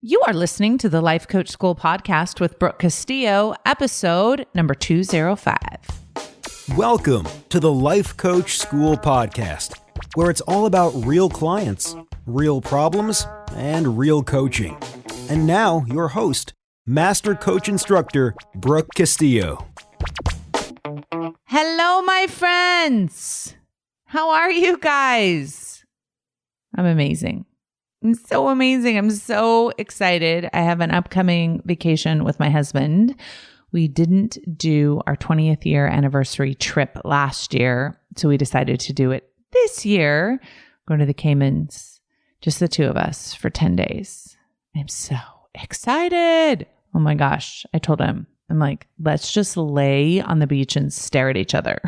You are listening to the Life Coach School podcast with Brooke Castillo, episode number 205. Welcome to the Life Coach School podcast, where it's all about real clients, real problems, and real coaching. And now, your host, Master Coach Instructor, Brooke Castillo. Hello, my friends. How are you guys? I'm amazing. I'm so amazing. I'm so excited. I have an upcoming vacation with my husband. We didn't do our 20th year anniversary trip last year, so we decided to do it this year. Going to the Caymans, just the two of us for 10 days. I'm so excited. Oh my gosh. I told him, I'm like, let's just lay on the beach and stare at each other.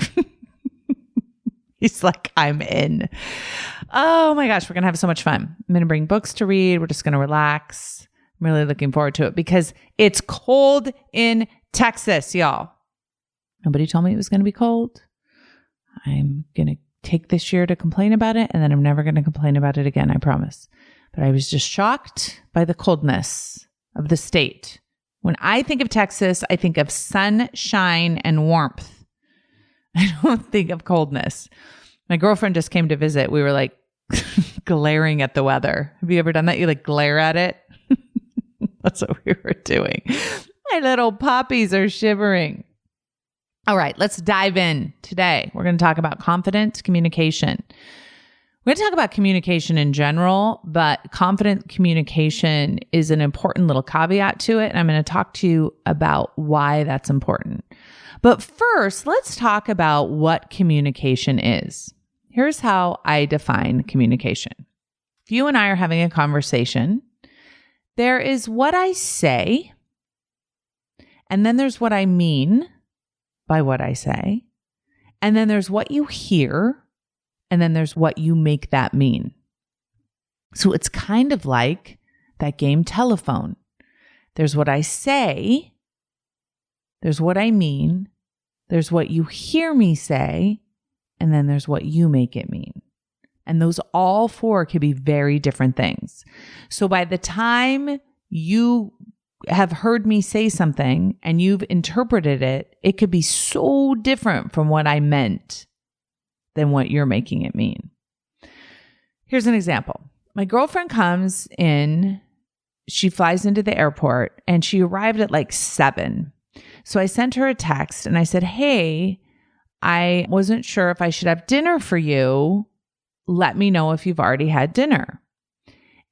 He's like, I'm in. Oh my gosh, we're going to have so much fun. I'm going to bring books to read. We're just going to relax. I'm really looking forward to it because it's cold in Texas, y'all. Nobody told me it was going to be cold. I'm going to take this year to complain about it, and then I'm never going to complain about it again, I promise. But I was just shocked by the coldness of the state. When I think of Texas, I think of sunshine and warmth. I don't think of coldness. My girlfriend just came to visit. We were like glaring at the weather. Have you ever done that? You like glare at it? That's what we were doing. My little puppies are shivering. All right, let's dive in today. We're going to talk about confident communication. We're going to talk about communication in general, but confident communication is an important little caveat to it. And I'm going to talk to you about why that's important. But first, let's talk about what communication is. Here's how I define communication. If you and I are having a conversation, there is what I say, and then there's what I mean by what I say, and then there's what you hear, and then there's what you make that mean. So it's kind of like that game telephone. There's what I say, there's what I mean, there's what you hear me say, and then there's what you make it mean. And those all four could be very different things. So by the time you have heard me say something and you've interpreted it, it could be so different from what I meant than what you're making it mean. Here's an example. My girlfriend comes in, she flies into the airport, and she arrived at like 7. So I sent her a text and I said, hey, I wasn't sure if I should have dinner for you. Let me know if you've already had dinner.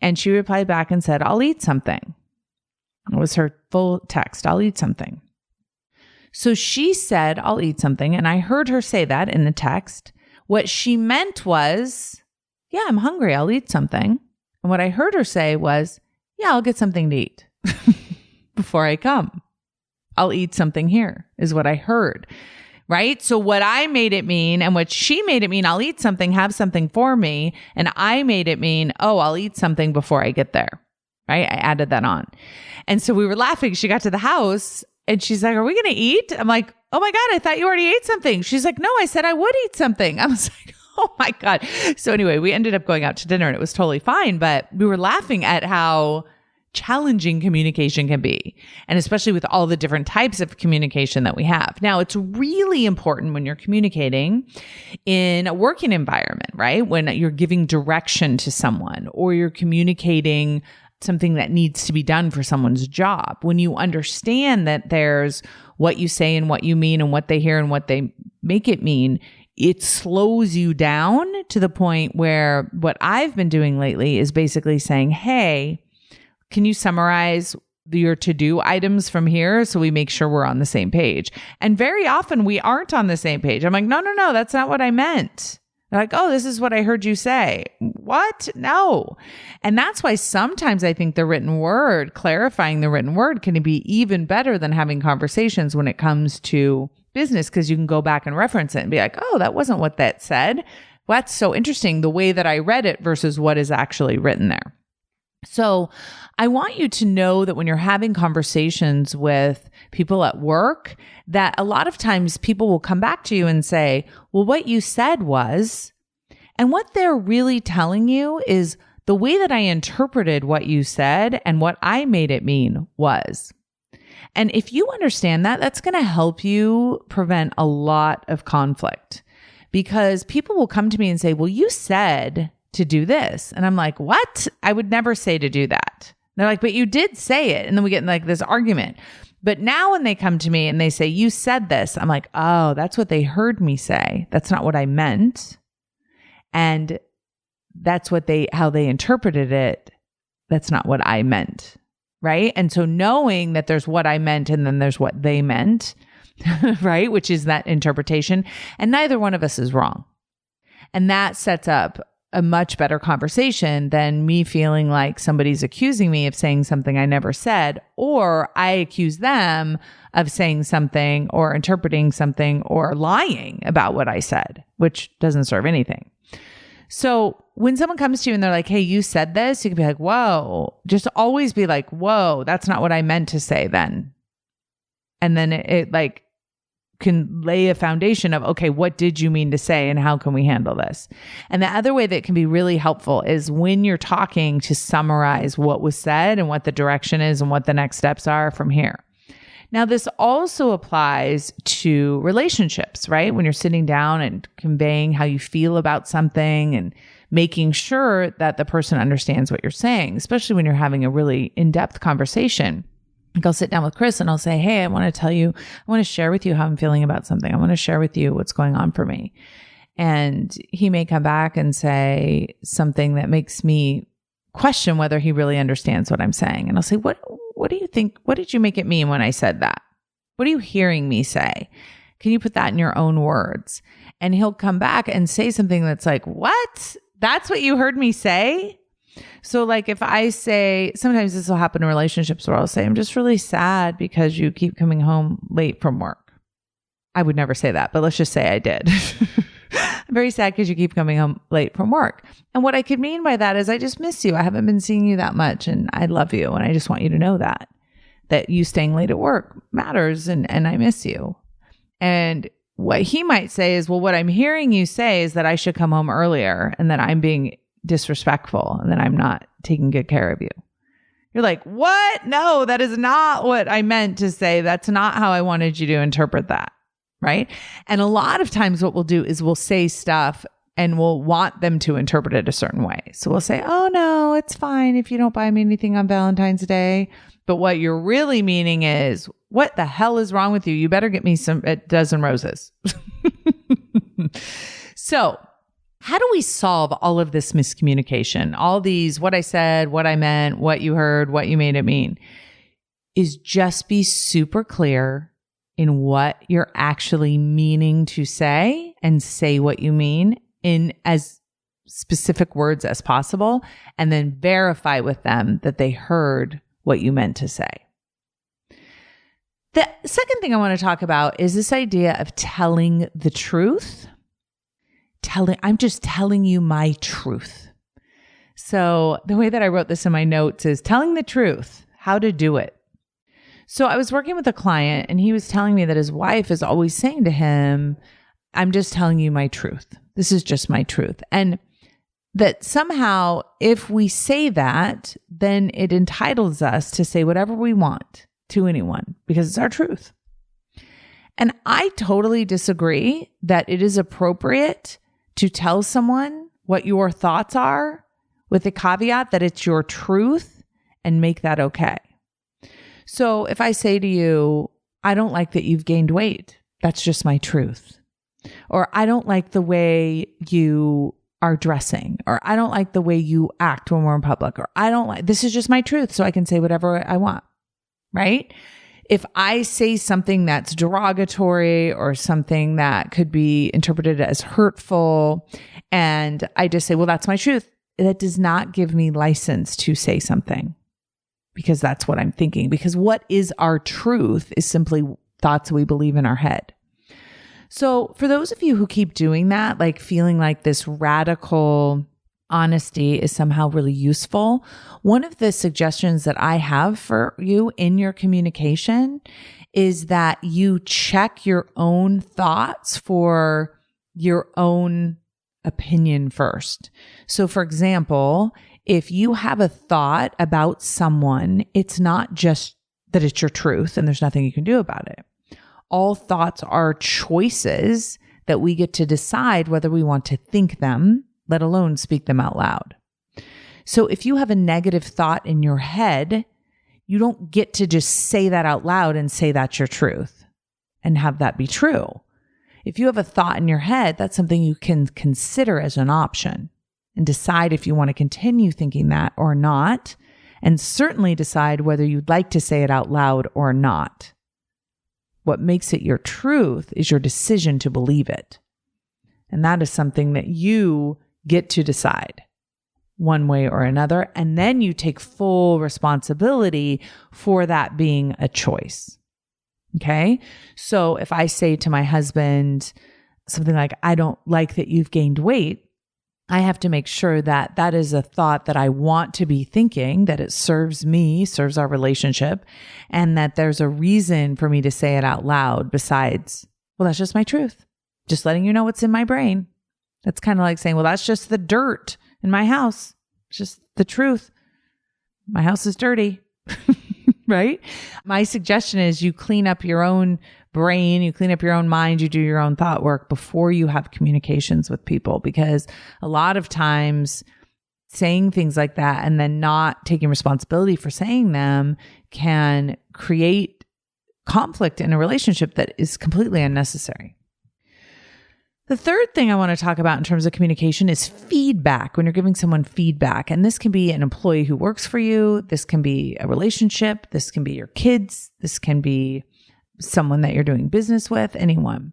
And she replied back and said, I'll eat something. It was her full text, I'll eat something. So she said, I'll eat something. And I heard her say that in the text. What she meant was, yeah, I'm hungry, I'll eat something. And what I heard her say was, yeah, I'll get something to eat before I come. I'll eat something here is what I heard, right? So what I made it mean and what she made it mean, I'll eat something, have something for me. And I made it mean, oh, I'll eat something before I get there, right? I added that on. And so we were laughing. She got to the house and she's like, are we going to eat? I'm like, oh my God, I thought you already ate something. She's like, no, I said I would eat something. I was like, oh my God. So anyway, we ended up going out to dinner and it was totally fine, but we were laughing at how challenging communication can be, and especially with all the different types of communication that we have. Now, it's really important when you're communicating in a working environment, right? When you're giving direction to someone or you're communicating something that needs to be done for someone's job. When you understand that there's what you say and what you mean and what they hear and what they make it mean, it slows you down to the point where what I've been doing lately is basically saying, hey, can you summarize your to-do items from here so we make sure we're on the same page? And very often we aren't on the same page. I'm like, no, that's not what I meant. They're like, oh, this is what I heard you say. What? No. And that's why sometimes I think the written word, clarifying the written word, can be even better than having conversations when it comes to business, because you can go back and reference it and be like, oh, that wasn't what that said. Well, that's so interesting, the way that I read it versus what is actually written there. So I want you to know that when you're having conversations with people at work, that a lot of times people will come back to you and say, well, what you said was, and what they're really telling you is The way that I interpreted what you said and what I made it mean was. And if you understand that, that's going to help you prevent a lot of conflict, because people will come to me and say, well, you said to do this. And I'm like, what? I would never say to do that. They're like, but you did say it. And then we get in like this argument. But now when they come to me and they say, you said this, I'm like, oh, that's what they heard me say. That's not what I meant. And that's how they interpreted it. That's not what I meant. Right. And so knowing that there's what I meant and then there's what they meant, right, which is that interpretation, and neither one of us is wrong. And that sets up a much better conversation than me feeling like somebody's accusing me of saying something I never said, or I accuse them of saying something or interpreting something or lying about what I said, which doesn't serve anything. So when someone comes to you and they're like, hey, you said this, you can be like, whoa, just always be like, whoa, that's not what I meant to say then. And then it like can lay a foundation of, okay, what did you mean to say and how can we handle this? And the other way that can be really helpful is when you're talking to summarize what was said and what the direction is and what the next steps are from here. Now, this also applies to relationships, right? When you're sitting down and conveying how you feel about something and making sure that the person understands what you're saying, especially when you're having a really in-depth conversation. Like I'll sit down with Chris and I'll say, hey, I want to share with you how I'm feeling about something. I want to share with you what's going on for me. And he may come back and say something that makes me question whether he really understands what I'm saying. And I'll say, what do you think? What did you make it mean when I said that? What are you hearing me say? Can you put that in your own words? And he'll come back and say something that's like, what? That's what you heard me say? So like if I say, sometimes this will happen in relationships where I'll say, I'm just really sad because you keep coming home late from work. I would never say that, but let's just say I did. I'm very sad because you keep coming home late from work. And what I could mean by that is I just miss you. I haven't been seeing you that much and I love you. And I just want you to know that you staying late at work matters and I miss you. And what he might say is, well, what I'm hearing you say is that I should come home earlier and that I'm being disrespectful and that I'm not taking good care of you. You're like, what? No, that is not what I meant to say. That's not how I wanted you to interpret that. Right. And a lot of times what we'll do is we'll say stuff and we'll want them to interpret it a certain way. So we'll say, oh no, it's fine if you don't buy me anything on Valentine's Day. But what you're really meaning is, what the hell is wrong with you? You better get me a dozen roses. So how do we solve all of this miscommunication? All these, what I said, what I meant, what you heard, what you made it mean, is just be super clear in what you're actually meaning to say and say what you mean in as specific words as possible, and then verify with them that they heard what you meant to say. The second thing I want to talk about is this idea of telling the truth. I'm just telling you my truth. So the way that I wrote this in my notes is telling the truth, how to do it. So I was working with a client and he was telling me that his wife is always saying to him, I'm just telling you my truth. This is just my truth. And that somehow if we say that, then it entitles us to say whatever we want to anyone because it's our truth. And I totally disagree that it is appropriate to tell someone what your thoughts are with the caveat that it's your truth and make that okay. So if I say to you, I don't like that you've gained weight, that's just my truth. Or I don't like the way you are dressing, or I don't like the way you act when we're in public, or this is just my truth. So I can say whatever I want, right? If I say something that's derogatory or something that could be interpreted as hurtful, and I just say, well, that's my truth, that does not give me license to say something because that's what I'm thinking. Because what is our truth is simply thoughts we believe in our head. So for those of you who keep doing that, like feeling like this radical honesty is somehow really useful, one of the suggestions that I have for you in your communication is that you check your own thoughts for your own opinion first. So for example, If you have a thought about someone, it's not just that it's your truth and there's nothing you can do about it. All thoughts are choices that we get to decide whether we want to think them, let alone speak them out loud. So if you have a negative thought in your head, you don't get to just say that out loud and say that's your truth and have that be true. If you have a thought in your head, that's something you can consider as an option and decide if you want to continue thinking that or not, and certainly decide whether you'd like to say it out loud or not. What makes it your truth is your decision to believe it. And that is something that you get to decide one way or another. And then you take full responsibility for that being a choice. Okay. So if I say to my husband something like, I don't like that you've gained weight, I have to make sure that that is a thought that I want to be thinking, that it serves me, serves our relationship, and that there's a reason for me to say it out loud besides, well, that's just my truth. Just letting you know what's in my brain. That's kind of like saying, well, that's just the dirt in my house. It's just the truth. My house is dirty, right? My suggestion is you clean up your own brain, you clean up your own mind, you do your own thought work before you have communications with people, because a lot of times saying things like that and then not taking responsibility for saying them can create conflict in a relationship that is completely unnecessary. The third thing I want to talk about in terms of communication is feedback. When you're giving someone feedback, and this can be an employee who works for you, this can be a relationship, this can be your kids, this can be someone that you're doing business with, anyone.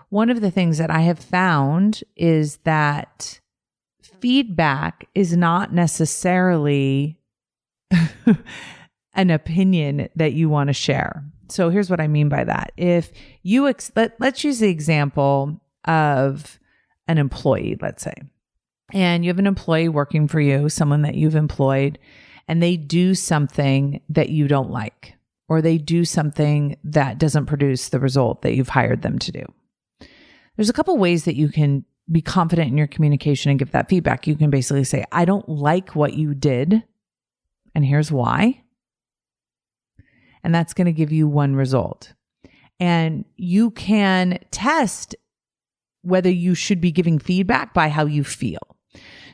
One of the things that I have found is that feedback is not necessarily an opinion that you want to share. So here's what I mean by that. If you, let's use the example of an employee, let's say, and you have an employee working for you, someone that you've employed, and they do something that you don't like, or they do something that doesn't produce the result that you've hired them to do. There's a couple ways that you can be confident in your communication and give that feedback. You can basically say, I don't like what you did, and here's why. And that's going to give you one result. And you can test whether you should be giving feedback by how you feel.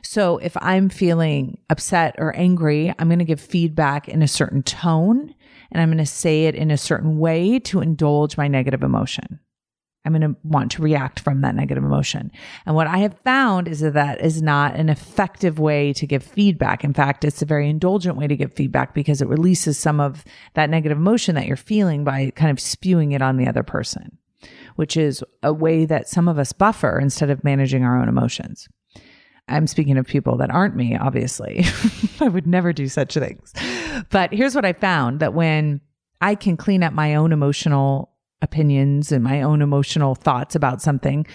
So if I'm feeling upset or angry, I'm going to give feedback in a certain tone, and I'm going to say it in a certain way to indulge my negative emotion. I'm going to want to react from that negative emotion. And what I have found is that that is not an effective way to give feedback. In fact, it's a very indulgent way to give feedback because it releases some of that negative emotion that you're feeling by kind of spewing it on the other person, which is a way that some of us buffer instead of managing our own emotions. I'm speaking of people that aren't me, obviously. I would never do such things. But here's what I found, that when I can clean up my own emotional opinions and my own emotional thoughts about something,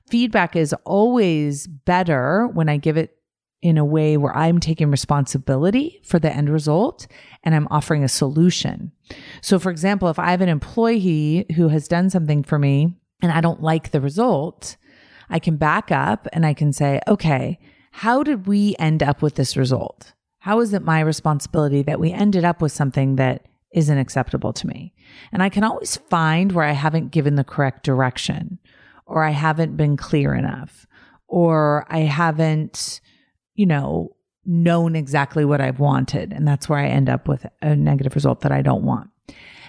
feedback is always better when I give it in a way where I'm taking responsibility for the end result and I'm offering a solution. So for example, if I have an employee who has done something for me and I don't like the result, I can back up and I can say, okay, how did we end up with this result? How is it my responsibility that we ended up with something that isn't acceptable to me? And I can always find where I haven't given the correct direction, or I haven't been clear enough, or I haven't, known exactly what I've wanted. And that's where I end up with a negative result that I don't want.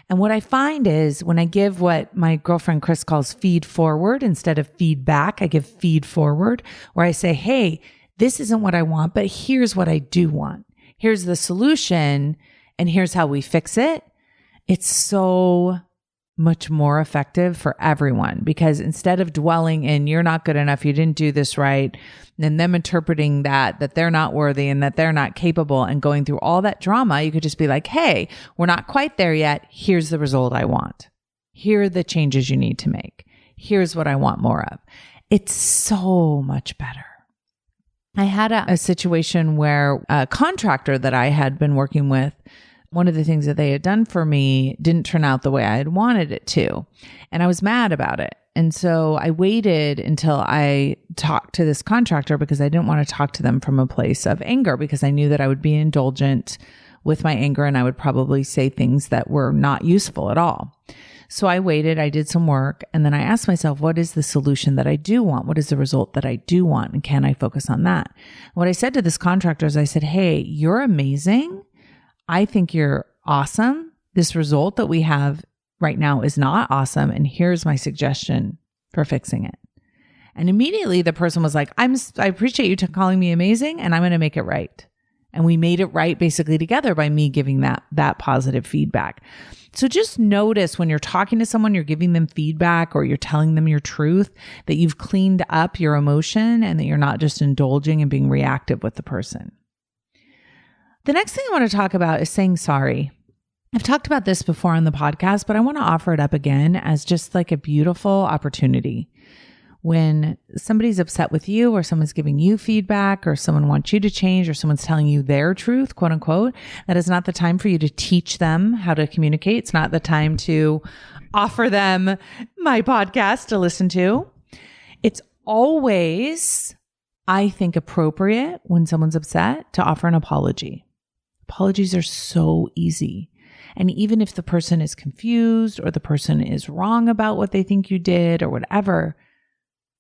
And what I find is when I give what my girlfriend Chris calls feed forward instead of feedback, I give feed forward, where I say, hey, this isn't what I want, but here's what I do want. Here's the solution, and here's how we fix it. It's so much more effective for everyone, because instead of dwelling in, you're not good enough, you didn't do this right, and them interpreting that they're not worthy and that they're not capable and going through all that drama, you could just be like, hey, we're not quite there yet. Here's the result I want. Here are the changes you need to make. Here's what I want more of. It's so much better. I had a situation where a contractor that I had been working with, one of the things that they had done for me didn't turn out the way I had wanted it to. And I was mad about it. And so I waited until I talked to this contractor because I didn't want to talk to them from a place of anger, because I knew that I would be indulgent with my anger and I would probably say things that were not useful at all. So I waited, I did some work, and then I asked myself, what is the solution that I do want? What is the result that I do want? And can I focus on that? What I said to this contractor is I said, hey, you're amazing. I think you're awesome. This result that we have right now is not awesome. And here's my suggestion for fixing it. And immediately the person was like, I appreciate you calling me amazing, and I'm going to make it right. And we made it right basically together by me giving that positive feedback. So just notice when you're talking to someone, you're giving them feedback or you're telling them your truth, that you've cleaned up your emotion and that you're not just indulging and being reactive with the person. The next thing I want to talk about is saying sorry. I've talked about this before on the podcast, but I want to offer it up again as just like a beautiful opportunity. When somebody's upset with you or someone's giving you feedback or someone wants you to change or someone's telling you their truth, quote unquote, that is not the time for you to teach them how to communicate. It's not the time to offer them my podcast to listen to. It's always, I think, appropriate when someone's upset to offer an apology. Apologies are so easy. And even if the person is confused or the person is wrong about what they think you did or whatever,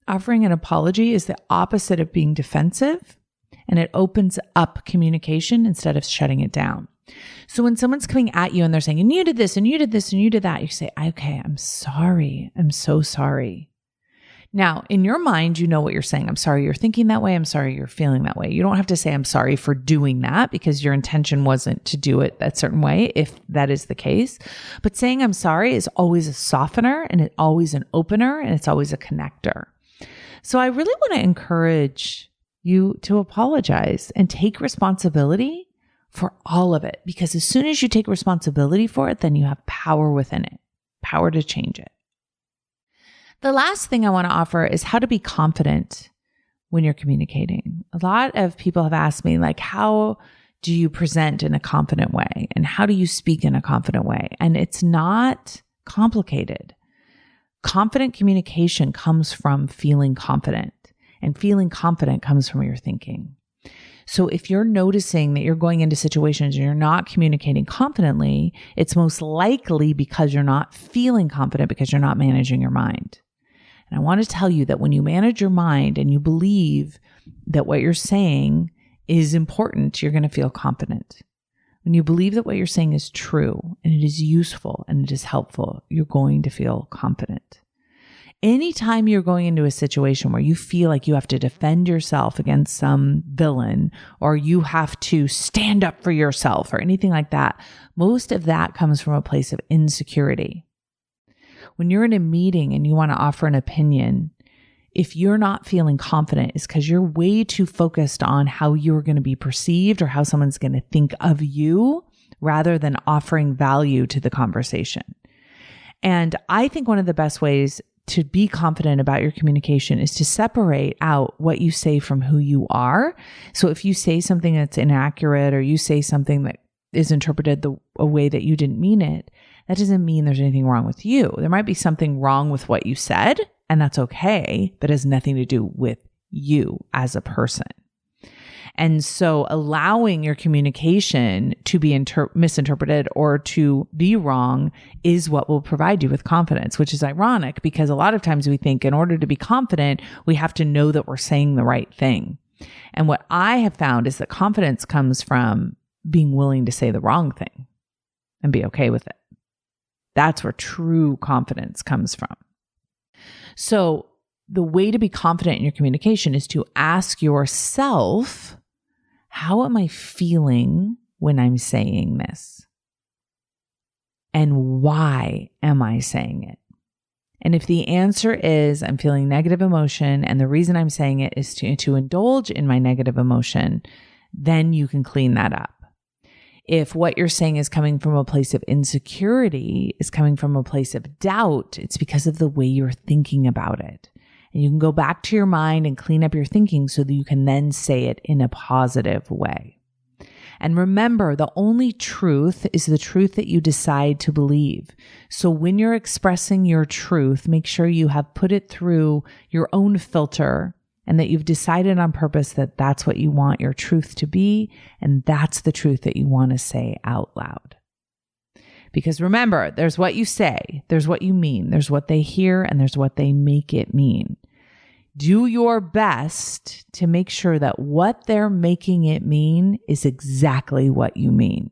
offering an apology is the opposite of being defensive, and it opens up communication instead of shutting it down. So when someone's coming at you and they're saying, and you did this, and you did this, and you did that, you say, okay, I'm sorry. I'm so sorry. Now, in your mind, you know what you're saying. I'm sorry you're thinking that way. I'm sorry you're feeling that way. You don't have to say, I'm sorry for doing that, because your intention wasn't to do it that certain way, if that is the case. But saying I'm sorry is always a softener, and it's always an opener, and it's always a connector. So I really want to encourage you to apologize and take responsibility for all of it, because as soon as you take responsibility for it, then you have power within it, power to change it. The last thing I want to offer is how to be confident when you're communicating. A lot of people have asked me, like, how do you present in a confident way? And how do you speak in a confident way? And it's not complicated. Confident communication comes from feeling confident, and feeling confident comes from your thinking. So if you're noticing that you're going into situations and you're not communicating confidently, it's most likely because you're not feeling confident, because you're not managing your mind. And I want to tell you that when you manage your mind and you believe that what you're saying is important, you're going to feel confident. When you believe that what you're saying is true and it is useful and it is helpful, you're going to feel confident. Anytime you're going into a situation where you feel like you have to defend yourself against some villain, or you have to stand up for yourself or anything like that, most of that comes from a place of insecurity. When you're in a meeting and you want to offer an opinion, if you're not feeling confident, it's because you're way too focused on how you're going to be perceived or how someone's going to think of you, rather than offering value to the conversation. And I think one of the best ways to be confident about your communication is to separate out what you say from who you are. So if you say something that's inaccurate, or you say something that is interpreted a way that you didn't mean it, that doesn't mean there's anything wrong with you. There might be something wrong with what you said, and that's okay, but it has nothing to do with you as a person. And so allowing your communication to be misinterpreted or to be wrong is what will provide you with confidence, which is ironic, because a lot of times we think in order to be confident, we have to know that we're saying the right thing. And what I have found is that confidence comes from being willing to say the wrong thing and be okay with it. That's where true confidence comes from. So the way to be confident in your communication is to ask yourself, how am I feeling when I'm saying this? And why am I saying it? And if the answer is I'm feeling negative emotion, and the reason I'm saying it is to indulge in my negative emotion, then you can clean that up. If what you're saying is coming from a place of insecurity, is coming from a place of doubt, it's because of the way you're thinking about it. And you can go back to your mind and clean up your thinking so that you can then say it in a positive way. And remember, the only truth is the truth that you decide to believe. So when you're expressing your truth, make sure you have put it through your own filter and that you've decided on purpose that that's what you want your truth to be. And that's the truth that you want to say out loud. Because remember, there's what you say, there's what you mean, there's what they hear, and there's what they make it mean. Do your best to make sure that what they're making it mean is exactly what you mean.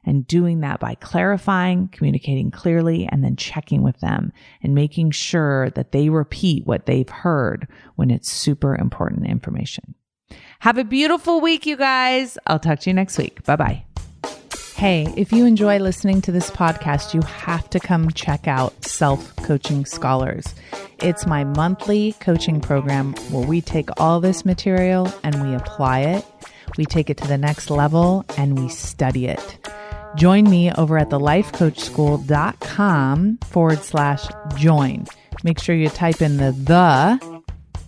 And doing that by clarifying, communicating clearly, and then checking with them and making sure that they repeat what they've heard when it's super important information. Have a beautiful week, you guys. I'll talk to you next week. Bye-bye. Hey, if you enjoy listening to this podcast, you have to come check out Self-Coaching Scholars. It's my monthly coaching program where we take all this material and we apply it. We take it to the next level and we study it. Join me over at thelifecoachschool.com/join. Make sure you type in the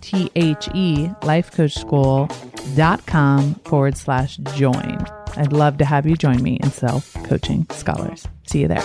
lifecoachschool.com/join. I'd love to have you join me in Self-Coaching Scholars. See you there.